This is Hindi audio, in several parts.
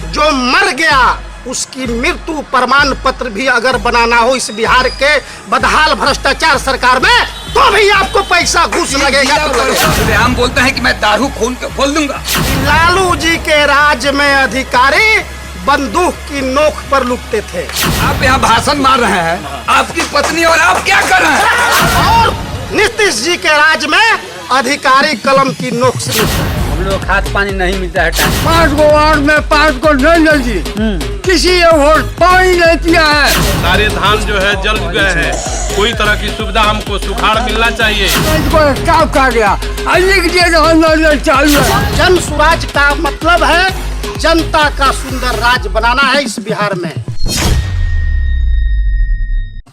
जो मर गया उसकी मृत्यु प्रमाण पत्र भी अगर बनाना हो इस बिहार के बदहाल भ्रष्टाचार सरकार में, तो भी आपको पैसा घूस लगेगा। हम बोलते हैं कि मैं दारू खोल दूंगा। लालू जी के राज में अधिकारी बंदूक की नोक पर लुटते थे। आप यहाँ भाषण मार रहे हैं, आपकी पत्नी और आप क्या कर रहे हैं? और नीतीश जी के राज में अधिकारी कलम की नोक से हम लोग खाद पानी नहीं मिलता है। 5 गो वार्ड में 5 को नहीं जी, किसी वोट पानी नहीं दिया है। सारे धान जो है जल गए हैं, कोई तरह की सुविधा हमको सुखाड़ मिलना चाहिए। क्या कहा गया चालू है। जन स्वराज का मतलब है जनता का सुंदर राज बनाना है इस बिहार में।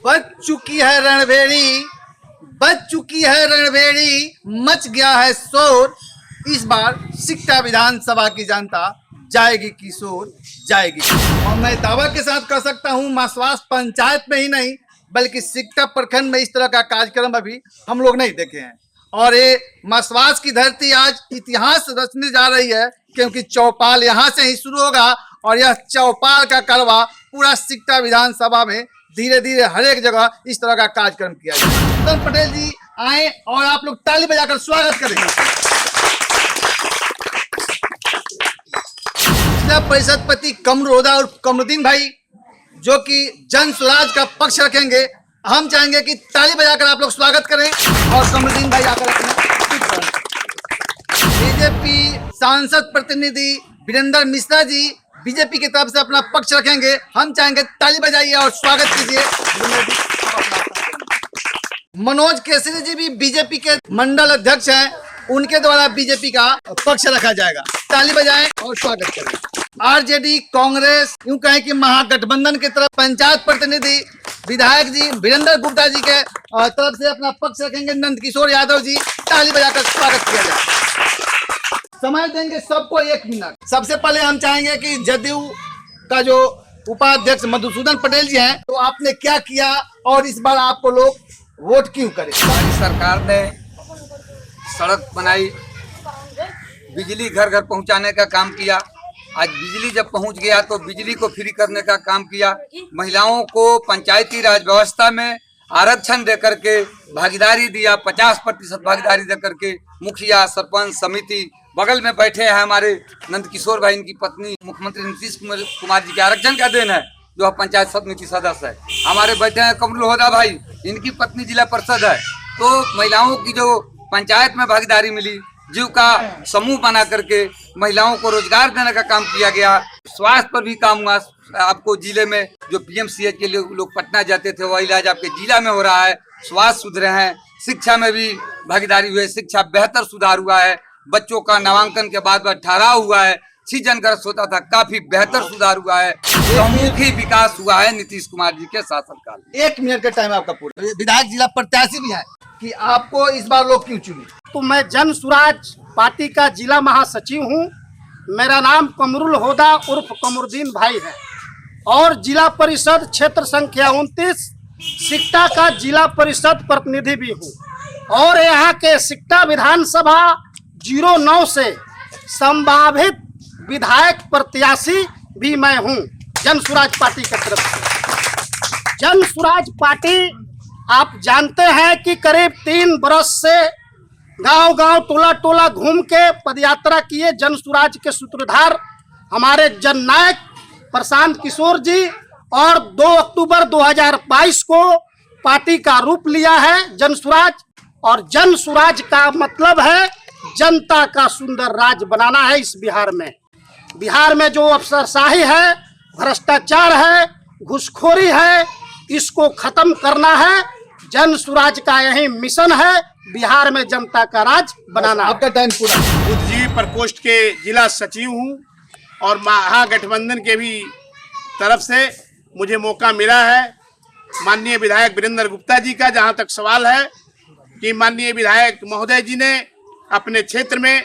बच चुकी है रणभेड़ी, बच चुकी है रणभेड़ी, मच गया है शोर। इस बार सिकटा विधानसभा की जनता जाएगी किशोर जाएगी। और मैं दावा के साथ कह सकता हूँ मासवास पंचायत में ही नहीं बल्कि सिकटा प्रखंड में इस तरह का कार्यक्रम अभी हम लोग नहीं देखे हैं। और ये मासवास की धरती आज इतिहास रचने जा रही है, क्योंकि चौपाल यहाँ से ही शुरू होगा और यह चौपाल का करवा पूरा सिकटा विधानसभा में धीरे धीरे हर एक जगह इस तरह का कार्यक्रम किया जाए। मधुसूदन पटेल जी आए और आप लोग ताली बजाकर स्वागत करेंगे। जिला परिषद पति कमरुद्दीन और कमरुद्दीन भाई जो कि जन स्वराज का पक्ष रखेंगे, हम चाहेंगे कि ताली बजाकर आप लोग स्वागत करें। और कमरुद्दीन भाई आकर अपने बीजेपी सांसद प्रतिनिधि वीरेंद्र मिश्रा जी बीजेपी की तरफ से अपना पक्ष रखेंगे, हम चाहेंगे ताली बजाइए और स्वागत कीजिए। मनोज केसरी जी भी बीजेपी के मंडल अध्यक्ष हैं, उनके द्वारा बीजेपी का पक्ष रखा जाएगा, ताली बजाएं और स्वागत करें। आरजेडी कांग्रेस यूं कहें कि महागठबंधन की तरफ पंचायत प्रतिनिधि विधायक जी वीरेंद्र गुप्ता जी के तरफ से अपना पक्ष रखेंगे नंद किशोर यादव जी, ताली बजाकर स्वागत किया जाए। समय देंगे सबको 1 मिनट। सबसे पहले हम चाहेंगे कि जदयू का जो उपाध्यक्ष मधुसूदन पटेल जी हैं, तो आपने क्या किया और इस बार आपको लोग वोट क्यों करें? सरकार ने सड़क बनाई, बिजली घर घर पहुंचाने का काम किया। आज बिजली जब पहुंच गया तो बिजली को फ्री करने का काम किया। महिलाओं को पंचायती राज व्यवस्था में आरक्षण देकर के भागीदारी दिया, 50% भागीदारी देकर के। मुखिया सरपंच समिति बगल में बैठे हैं हमारे नंद किशोर भाई, इनकी पत्नी मुख्यमंत्री नीतीश कुमार जी के आरक्षण का देन है, जो पंचायत समिति सदस्य है। हमारे बैठे हैं कमरुद्दीन भाई, इनकी पत्नी जिला परिषद है। तो महिलाओं की जो पंचायत में भागीदारी मिली, जीविका समूह बना करके महिलाओं को रोजगार देने का काम किया गया। स्वास्थ्य पर भी काम हुआ। आपको जिले में जो पीएमसीएच के लिए लोग पटना जाते थे, वह इलाज आपके जिला में हो रहा है। स्वास्थ्य सुधरे हैं, शिक्षा में भी भागीदारी हुई, शिक्षा बेहतर सुधार हुआ है। बच्चों का नामांकन के बाद ठहराव हुआ है, सीजनग्रस्त होता था, काफी बेहतर सुधार हुआ है। चहुमुखी विकास हुआ है नीतीश कुमार जी के शासनकाल में। 1 मिनट का टाइम आपका पूरा। विधायक जिला प्रत्याशी भी है कि आपको इस बार लोग क्यों चुने? तो मैं जन स्वराज पार्टी का जिला महासचिव हूँ। मेरा नाम कमरुल होदा उर्फ कमरुद्दीन भाई है और जिला परिषद क्षेत्र संख्या 29 सिकटा का जिला परिषद प्रतिनिधि भी हूँ। और यहाँ के सिकटा विधानसभा 09 से संभावित विधायक प्रत्याशी भी मैं हूँ जन स्वराज पार्टी की तरफ से। जन स्वराज पार्टी आप जानते हैं कि करीब 3 बरस से गांव-गांव टोला-टोला घूम के पदयात्रा किए। जन स्वराज के सूत्रधार हमारे जननायक प्रशांत किशोर जी, और 2 अक्टूबर 2022 को पार्टी का रूप लिया है जन स्वराज। और जन स्वराज का मतलब है जनता का सुंदर राज बनाना है इस बिहार में। बिहार में जो अफसरशाही है, भ्रष्टाचार है, घूसखोरी है, इसको खत्म करना है। जन स्वराज का यही मिशन है, बिहार में जनता का राज बनाना। आपका टाइम पूरा। बुद्धिजीवी प्रकोष्ठ के जिला सचिव हूँ और महागठबंधन के भी तरफ से मुझे मौका मिला है माननीय विधायक वीरेंद्र गुप्ता जी का। जहाँ तक सवाल है कि माननीय विधायक महोदय जी ने अपने क्षेत्र में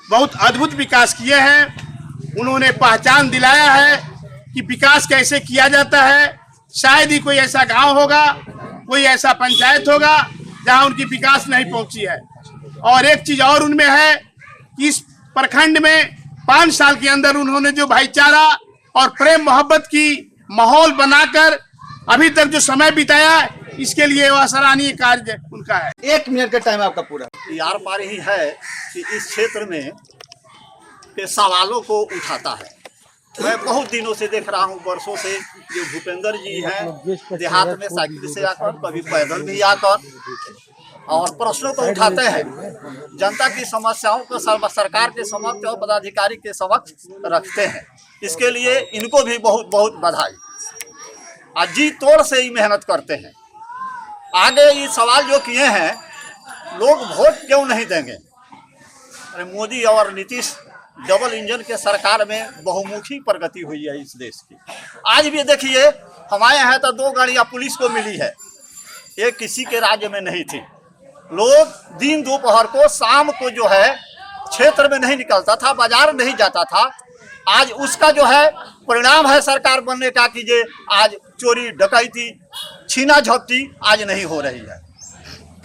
बहुत अद्भुत विकास किए हैं। उन्होंने पहचान दिलाया है कि विकास कैसे किया जाता है। शायद ही कोई ऐसा गांव होगा, कोई ऐसा पंचायत होगा जहां उनकी विकास नहीं पहुंची है। और एक चीज और उनमें है कि इस प्रखंड में 5 साल के अंदर उन्होंने जो भाईचारा और प्रेम मोहब्बत की माहौल बनाकर अभी तक जो समय बिताया, इसके लिए वह सराहनीय कार्य उनका है। 1 मिनट का टाइम आपका पूरा। यार पार ही है कि इस क्षेत्र में के सवालों को उठाता है। मैं बहुत दिनों से देख रहा हूँ, वर्षों से, जो भूपेंद्र जी हैं देहात में साइकिल से आकर, कभी पैदल भी आकर और प्रश्नों को उठाते हैं, जनता की समस्याओं को सरकार के समक्ष और पदाधिकारी के समक्ष रखते हैं। इसके लिए इनको भी बहुत बहुत बधाई। आज जी तोड़ से ही मेहनत करते हैं। आगे ये सवाल जो किए हैं, लोग वोट क्यों नहीं देंगे? अरे मोदी और नीतीश डबल इंजन के सरकार में बहुमुखी प्रगति हुई है इस देश की। आज भी देखिए, हमारे यहाँ तो 2 गाड़ियाँ पुलिस को मिली है, ये किसी के राज्य में नहीं थी। लोग दिन दोपहर को, शाम को जो है क्षेत्र में नहीं निकलता था, बाजार नहीं जाता था। आज उसका जो है परिणाम है सरकार बनने का कि जे आज चोरी डकैती छीना झपटी आज नहीं हो रही है।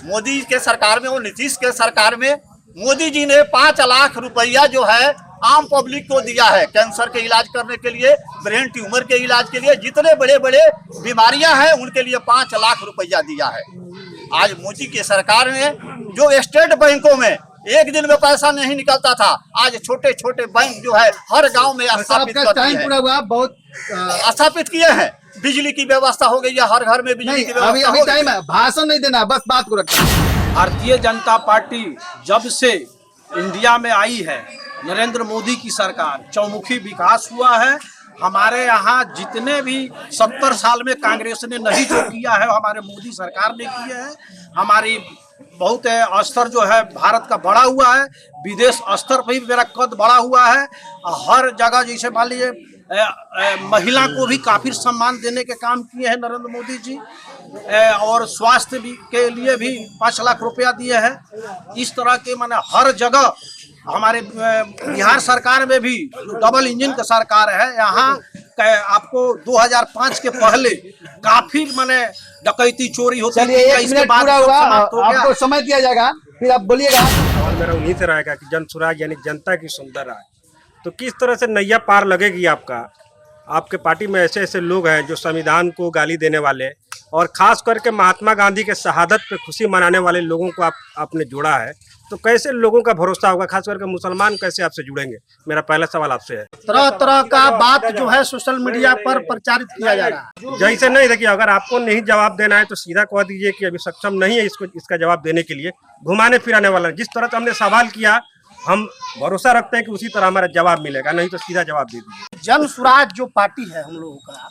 मोदी के सरकार में और नीतीश के सरकार में मोदी जी ने 5 लाख रुपया जो है आम पब्लिक को दिया है, कैंसर के इलाज करने के लिए, ब्रेन ट्यूमर के इलाज के लिए, जितने बड़े बड़े बीमारियां हैं उनके लिए 5 लाख रुपया दिया है। आज मोदी की सरकार ने जो स्टेट बैंकों में एक दिन में पैसा नहीं निकलता था, आज छोटे छोटे बैंक जो है हर गांव में स्थापित स्थापित किए हैं। बिजली की व्यवस्था हो गई है, हर घर में बिजली की व्यवस्था। अभी टाइम है, भाषण नहीं देना, बस बात को रखना। भारतीय जनता पार्टी जब से इंडिया में आई है, नरेंद्र मोदी की सरकार, चौमुखी विकास हुआ है। हमारे यहाँ जितने भी 70 साल में कांग्रेस ने नहीं जो किया है, हमारे मोदी सरकार ने किया है। हमारी बहुत स्तर जो है भारत का बढ़ा हुआ है, विदेश स्तर पर भी मेरा कद बढ़ा हुआ है। हर जगह जैसे मान लीजिए महिला को भी काफी सम्मान देने के काम किए हैं नरेंद्र मोदी जी, और स्वास्थ्य भी के लिए भी 5 लाख रुपया दिए हैं। इस तरह के माने हर जगह हमारे बिहार सरकार में भी डबल इंजन का सरकार है। यहाँ आपको 2005 के पहले काफी माने डकैती चोरी होती थी। इसके बाद आपको समय दिया जाएगा, फिर आप बोलिएगा। और मेरा उन्हीं से रहेगा कि जन सुराज यानी जनता की सुंदर राय। तो किस तरह से नैया पार लगेगी आपके पार्टी में ऐसे ऐसे लोग हैं जो संविधान को गाली देने वाले और खास करके महात्मा गांधी के शहादत पे खुशी मनाने वाले लोगों को आपने जोड़ा है, तो कैसे लोगों का भरोसा होगा? खास करके मुसलमान कैसे आपसे जुड़ेंगे? मेरा पहला सवाल आपसे है। तरह तरह का बात जो है सोशल मीडिया पर प्रचारित किया जा रहा है। जैसे नहीं, देखिए, अगर आपको नहीं जवाब देना है तो सीधा कह दीजिए कि अभी सक्षम नहीं है इसका जवाब देने के लिए। घुमाने फिराने वाला, जिस तरह से हमने सवाल किया, हम भरोसा रखते हैं कि उसी तरह हमारा जवाब मिलेगा, नहीं तो सीधा जवाब दे दीजिए। जन सुराज जो पार्टी है हम लोगों का,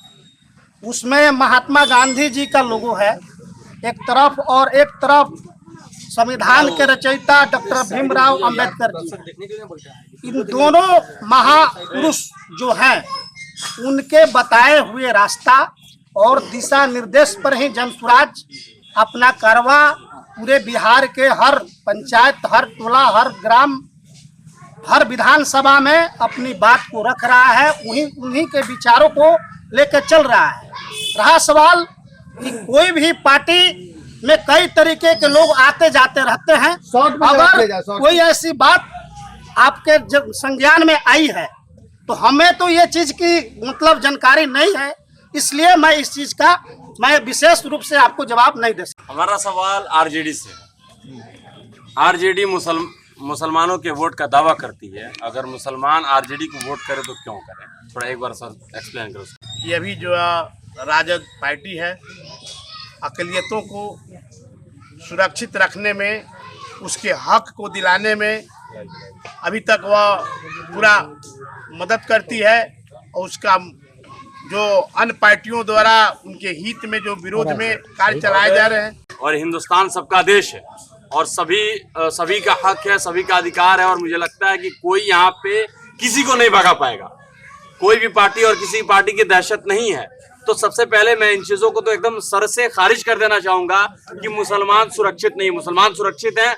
उसमें महात्मा गांधी जी का लोगो है एक तरफ, और एक तरफ संविधान के रचयिता डॉक्टर भीमराव अंबेडकर जी। इन दोनों महापुरुष जो हैं उनके बताए हुए रास्ता और दिशा निर्देश पर ही जन सुराज अपना कारवा पूरे बिहार के हर पंचायत, हर टोला, हर ग्राम, हर विधानसभा में अपनी बात को रख रहा है। उन्हीं के विचारों को लेकर चल रहा है। रहा सवाल कि कोई भी पार्टी में कई तरीके के लोग आते जाते रहते हैं, अगर कोई ऐसी बात आपके संज्ञान में आई है तो हमें तो ये चीज की मतलब जानकारी नहीं है, इसलिए मैं इस चीज का विशेष रूप से आपको जवाब नहीं दे सकता। हमारा सवाल आरजेडी से है। आरजेडी मुसलमानों के वोट का दावा करती है, अगर मुसलमान आरजेडी को वोट करे तो क्यों करें? थोड़ा एक बार सर एक्सप्लेन करो। ये भी जो राजद पार्टी है, अक़लियतों को सुरक्षित रखने में, उसके हक को दिलाने में अभी तक वह पूरा मदद करती है, और उसका जो अन्य पार्टियों द्वारा उनके हित में जो विरोध में कार्य चलाए जा रहे हैं। और हिंदुस्तान सबका देश है और सभी का हक है, सभी का अधिकार है, और मुझे लगता है कि कोई यहाँ पे किसी को नहीं भगा पाएगा। कोई भी पार्टी और किसी पार्टी की दहशत नहीं है। तो सबसे पहले मैं इन चीजों को तो एकदम सर से खारिज कर देना चाहूंगा कि मुसलमान सुरक्षित नहीं, मुसलमान सुरक्षित हैं।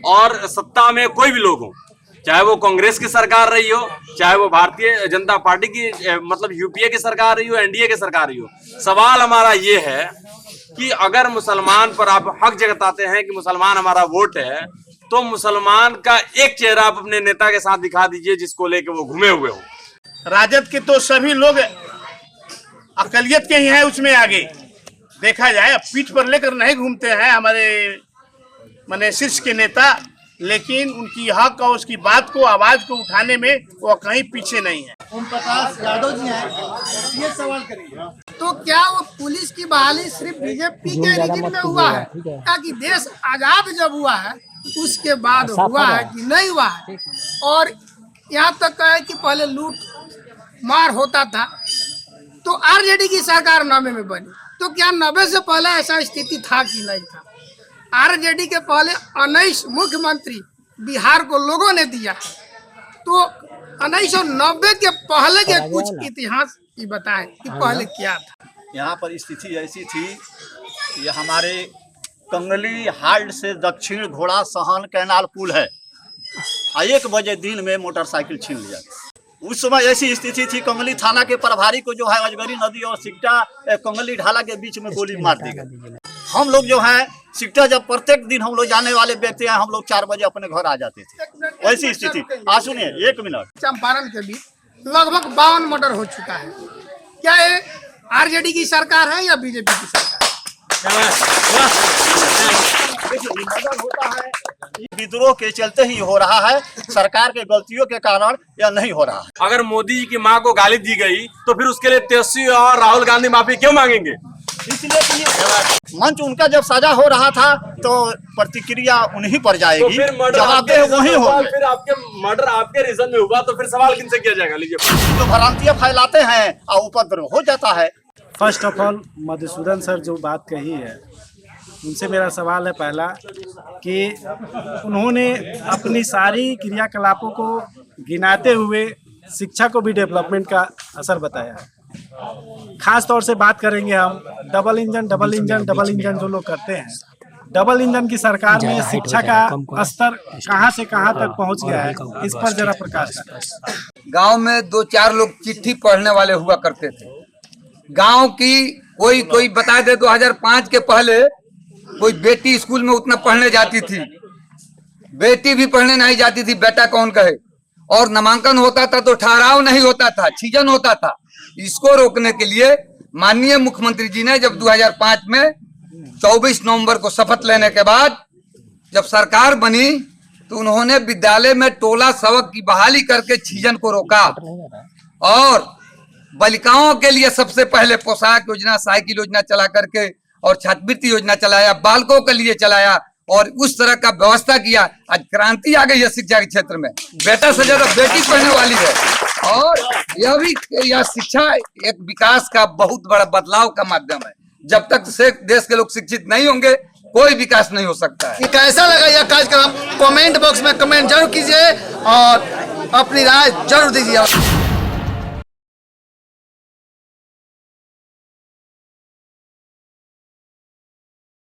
और सत्ता में कोई भी लोग हो, चाहे वो कांग्रेस की सरकार रही हो, चाहे वो भारतीय जनता पार्टी की मतलब यूपीए की सरकार रही हो, एनडीए की सरकार रही हो, सवाल हमारा ये है कि अगर मुसलमान पर आप हक जताते हैं कि मुसलमान हमारा वोट है, तो मुसलमान का एक चेहरा आप अपने नेता के साथ दिखा दीजिए जिसको लेके वो घूमे हुए हो। राजद के तो सभी लोग अकलियत के ही हैं उसमें आगे देखा जाए। अब पीठ पर लेकर नहीं घूमते हैं हमारे माने शीर्ष के नेता, लेकिन उनकी हक और उसकी बात को आवाज को उठाने में वो कहीं पीछे नहीं है। ओम प्रकाश यादव जी हैं, ये सवाल करिए। तो क्या वो पुलिस की बहाली सिर्फ बीजेपी के रिजिम में हुआ है, ताकि देश आजाद जब हुआ है उसके बाद हुआ है कि नहीं हुआ है? और यहाँ तक है कि पहले लूट मार होता था तो आरजेडी की सरकार 90 में बनी, तो क्या 90 से पहले ऐसा स्थिति था कि नहीं था? आरजेडी के पहले 19 मुख्यमंत्री बिहार को लोगों ने दिया, तो 1990 के पहले के कुछ इतिहास की बताएं कि पहले क्या था। यहाँ पर स्थिति ऐसी थी कि हमारे कंगली हाल्ट से दक्षिण घोड़ा सहन कैनाल पुल है, 1 बजे दिन में मोटरसाइकिल छीन लिया। उस समय ऐसी स्थिति थी, कंगली थाना के प्रभारी को जो है अजगरी नदी और सिकटा कंगली ढाला के बीच में गोली मार दी गई। हम लोग जो है सिकटा जब प्रत्येक दिन हम लोग जाने वाले व्यक्ति हैं, हम लोग 4 बजे अपने घर आ जाते थे। वैसी स्थिति। सुनिए 1 मिनट। चंपारण के बीच लगभग 52 मर्डर हो चुका है। क्या ये आरजेडी की सरकार है या बीजेपी की सरकार? होता है विद्रोह के चलते ही हो रहा है, सरकार के गलतियों के कारण यह नहीं हो रहा है। अगर मोदी जी की मां को गाली दी गई तो फिर उसके लिए तेजस्वी और राहुल गांधी माफी क्यों मांगेंगे? इसलिए मंच उनका जब साझा हो रहा था तो प्रतिक्रिया उन्हीं पर जाएगी, तो फिर जवाबदेह वही होंगे। फिर आपके मर्डर आपके रीजन में हुआ तो फिर सवाल किनसे किया जाएगा? लीजिए, जो भ्रांतियां फैलाते हैं और उपद्रव हो जाता है। First of all Madhusudan sir जो बात कही है उनसे मेरा सवाल है पहला कि उन्होंने अपनी सारी क्रियाकलापों को गिनाते हुए शिक्षा को भी डेवलपमेंट का असर बताया है। खास तौर से बात करेंगे हम डबल इंजन जो लोग करते हैं, डबल इंजन की सरकार में शिक्षा का स्तर कहां से कहां तक पहुंच गया है, इस पर जरा प्रकाश डालें। गांव में 2-4 लोग चिट्ठी पढ़ने वाले हुआ करते थे। गांव की कोई बता दे 2005 के पहले कोई बेटी स्कूल में उतना पढ़ने जाती थी, बेटी भी पढ़ने नहीं जाती थी, बेटा कौन कहे। और नामांकन होता था तो ठहराव नहीं होता था, छीजन होता था। इसको रोकने के लिए माननीय मुख्यमंत्री जी ने जब 2005 में 24 नवंबर को शपथ लेने के बाद जब सरकार बनी तो उन्होंने विद्यालय में टोला सबक की बहाली करके छीजन को रोका और बालिकाओं के लिए सबसे पहले पोशाक योजना, साइकिल योजना चला करके और छात्रवृत्ति योजना चलाया, बालकों के लिए चलाया और उस तरह का व्यवस्था किया। आज क्रांति आ गई है शिक्षा के क्षेत्र में, बेटा से ज्यादा बेटी पढ़ने वाली है और यह शिक्षा एक विकास का बहुत बड़ा बदलाव का माध्यम है। जब तक से देश के लोग शिक्षित नहीं होंगे कोई विकास नहीं हो सकता है। कैसा लगा यह कार्यक्रम कमेंट बॉक्स में कमेंट जरूर कीजिए और अपनी राय जरूर दीजिए।